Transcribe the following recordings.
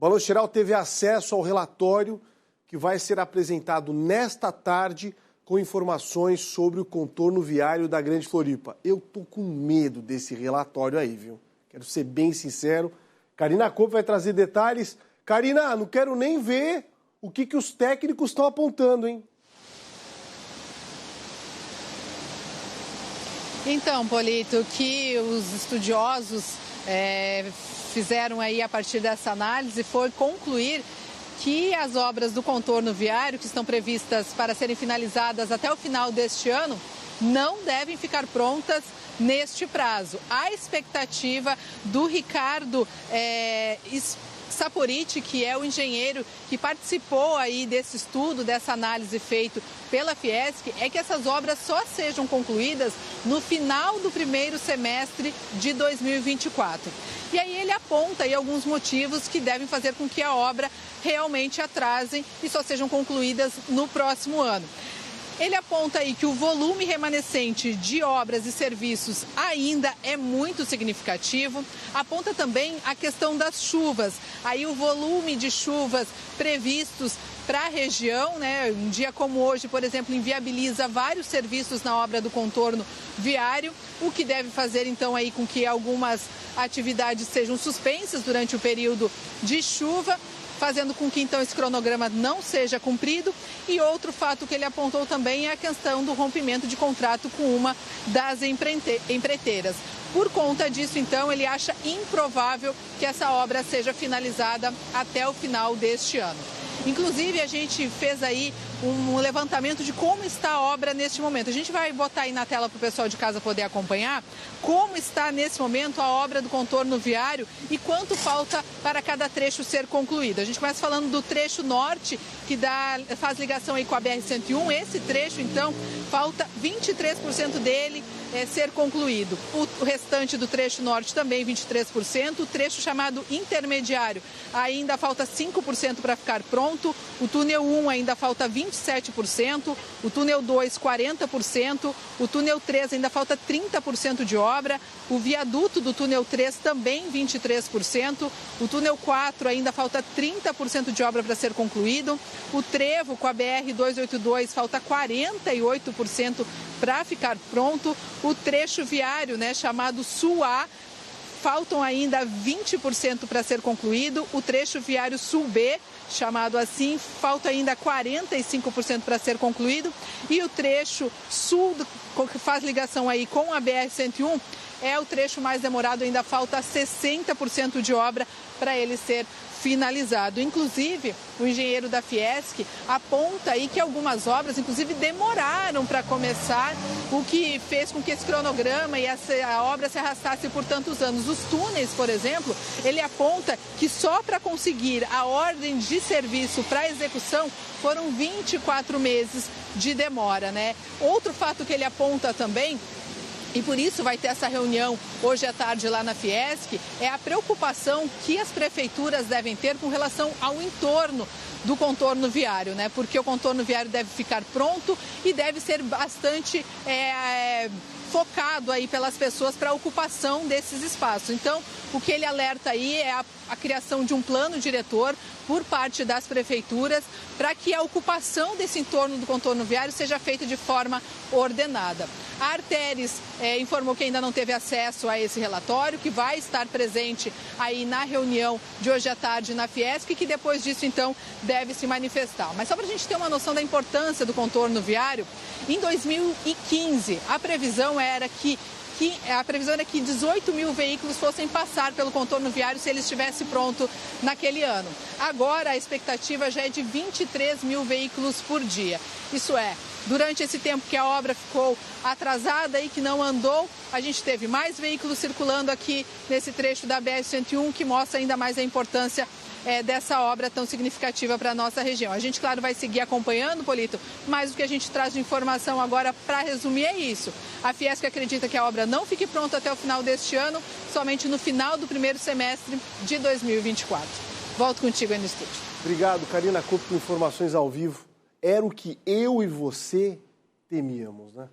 O Balanço Geral teve acesso ao relatório que vai ser apresentado nesta tarde com informações sobre o contorno viário da Grande Floripa. Eu tô com medo desse relatório aí, viu? Quero ser bem sincero. Karina Coupe vai trazer detalhes. Karina, não quero nem ver o que os técnicos estão apontando, hein? Então, Polito, o que os estudiosos fizeram aí a partir dessa análise foi concluir que as obras do contorno viário, que estão previstas para serem finalizadas até o final deste ano, não devem ficar prontas neste prazo. A expectativa do Ricardo Saporiti, que é o engenheiro que participou aí desse estudo, dessa análise feita pela Fiesc, é que essas obras só sejam concluídas no final do primeiro semestre de 2024. E aí ele aponta aí alguns motivos que devem fazer com que a obra realmente atrasem e só sejam concluídas no próximo ano. Ele aponta aí que o volume remanescente de obras e serviços ainda é muito significativo. Aponta também a questão das chuvas. Aí o volume de chuvas previstos para a região, né? Um dia como hoje, por exemplo, inviabiliza vários serviços na obra do contorno viário, o que deve fazer então aí com que algumas atividades sejam suspensas durante o período de chuva, fazendo com que então esse cronograma não seja cumprido. E outro fato que ele apontou também é a questão do rompimento de contrato com uma das empreiteiras. Por conta disso, então, ele acha improvável que essa obra seja finalizada até o final deste ano. Inclusive, a gente fez aí um levantamento de como está a obra neste momento. A gente vai botar aí na tela para o pessoal de casa poder acompanhar como está nesse momento a obra do contorno viário e quanto falta para cada trecho ser concluído. A gente começa falando do trecho norte, que faz ligação aí com a BR-101. Esse trecho, então, falta 23% dele ser concluído. O restante do trecho norte também 23%. O trecho chamado intermediário ainda falta 5% para ficar pronto. O túnel 1 ainda falta 27%. O túnel 2, 40%. O túnel 3 ainda falta 30% de obra. O viaduto do túnel 3 também 23%. O túnel 4 ainda falta 30% de obra para ser concluído. O trevo com a BR-282 falta 48% para ficar pronto. O trecho viário, chamado Sul A, faltam ainda 20% para ser concluído. O trecho viário Sul B, chamado assim, falta ainda 45% para ser concluído. E o trecho sul, que faz ligação aí com a BR-101, é o trecho mais demorado, ainda falta 60% de obra para ele ser finalizado. Inclusive, o engenheiro da Fiesc aponta aí que algumas obras, inclusive, demoraram para começar, o que fez com que esse cronograma e a obra se arrastasse por tantos anos. Os túneis, por exemplo, ele aponta que só para conseguir a ordem de serviço para execução foram 24 meses de demora, né? Outro fato que ele aponta também, e por isso vai ter essa reunião hoje à tarde lá na Fiesc, é a preocupação que as prefeituras devem ter com relação ao entorno do contorno viário, né? Porque o contorno viário deve ficar pronto e deve ser bastante focado aí pelas pessoas para a ocupação desses espaços. Então, o que ele alerta aí é a criação de um plano diretor por parte das prefeituras para que a ocupação desse entorno do contorno viário seja feita de forma ordenada. A Arteres informou que ainda não teve acesso a esse relatório, que vai estar presente aí na reunião de hoje à tarde na Fiesc e que depois disso, então, deve se manifestar. Mas só para a gente ter uma noção da importância do contorno viário, em 2015, a previsão era que 18 mil veículos fossem passar pelo contorno viário se ele estivesse pronto naquele ano. Agora a expectativa já é de 23 mil veículos por dia. Isso é, durante esse tempo que a obra ficou atrasada e que não andou, a gente teve mais veículos circulando aqui nesse trecho da BR-101, que mostra ainda mais a importância dessa obra tão significativa para a nossa região. A gente, claro, vai seguir acompanhando, Polito, mas o que a gente traz de informação agora, para resumir, é isso. A Fiesc acredita que a obra não fique pronta até o final deste ano, somente no final do primeiro semestre de 2024. Volto contigo aí no estúdio. Obrigado, Karina Coupe, por informações ao vivo. Era o que eu e você temíamos, né?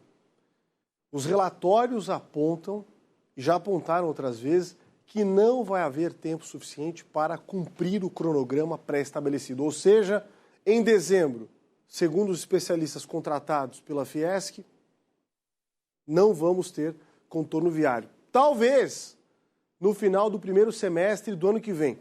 Os relatórios apontam, e já apontaram outras vezes, que não vai haver tempo suficiente para cumprir o cronograma pré-estabelecido. Ou seja, em dezembro, segundo os especialistas contratados pela Fiesc, não vamos ter contorno viário. Talvez no final do primeiro semestre do ano que vem.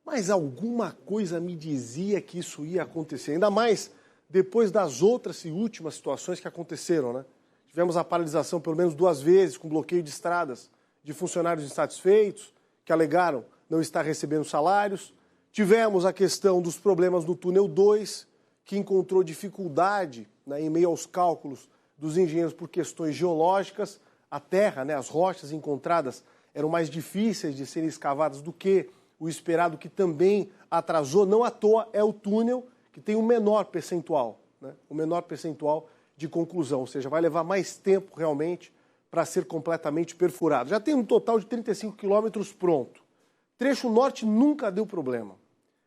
Mas alguma coisa me dizia que isso ia acontecer, ainda mais depois das outras e últimas situações que aconteceram, né? Tivemos a paralisação pelo menos 2 vezes, com bloqueio de estradas, de funcionários insatisfeitos, que alegaram não estar recebendo salários. Tivemos a questão dos problemas no túnel 2, que encontrou dificuldade, né, em meio aos cálculos dos engenheiros por questões geológicas. A terra, né, as rochas encontradas eram mais difíceis de serem escavadas do que o esperado, que também atrasou. Não à toa é o túnel que tem o menor percentual, né, o menor percentual de conclusão, ou seja, vai levar mais tempo realmente para ser completamente perfurado. Já tem um total de 35 quilômetros pronto. Trecho norte nunca deu problema.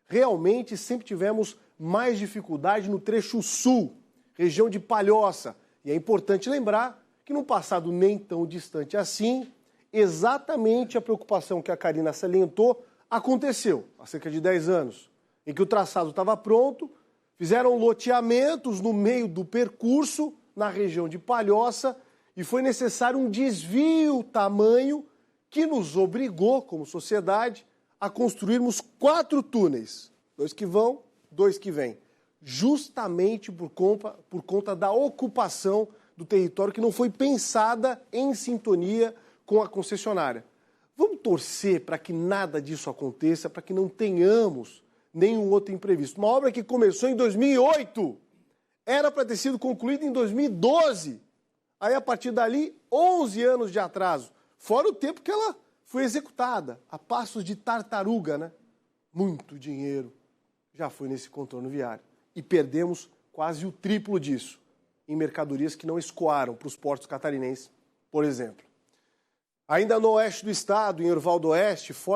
Realmente sempre tivemos mais dificuldade no trecho sul, região de Palhoça. E é importante lembrar que num passado nem tão distante assim, exatamente a preocupação que a Karina salientou aconteceu há cerca de 10 anos, em que o traçado estava pronto, fizeram loteamentos no meio do percurso, na região de Palhoça, e foi necessário um desvio tamanho que nos obrigou, como sociedade, a construirmos 4 túneis. 2 que vão, 2 que vêm. Justamente por conta da ocupação do território que não foi pensada em sintonia com a concessionária. Vamos torcer para que nada disso aconteça, para que não tenhamos nenhum outro imprevisto. Uma obra que começou em 2008, era para ter sido concluída em 2012. Aí, a partir dali, 11 anos de atraso. Fora o tempo que ela foi executada, a passos de tartaruga, né? Muito dinheiro já foi nesse contorno viário. E perdemos quase o triplo disso em mercadorias que não escoaram para os portos catarinenses, por exemplo. Ainda no oeste do estado, em Orval do Oeste,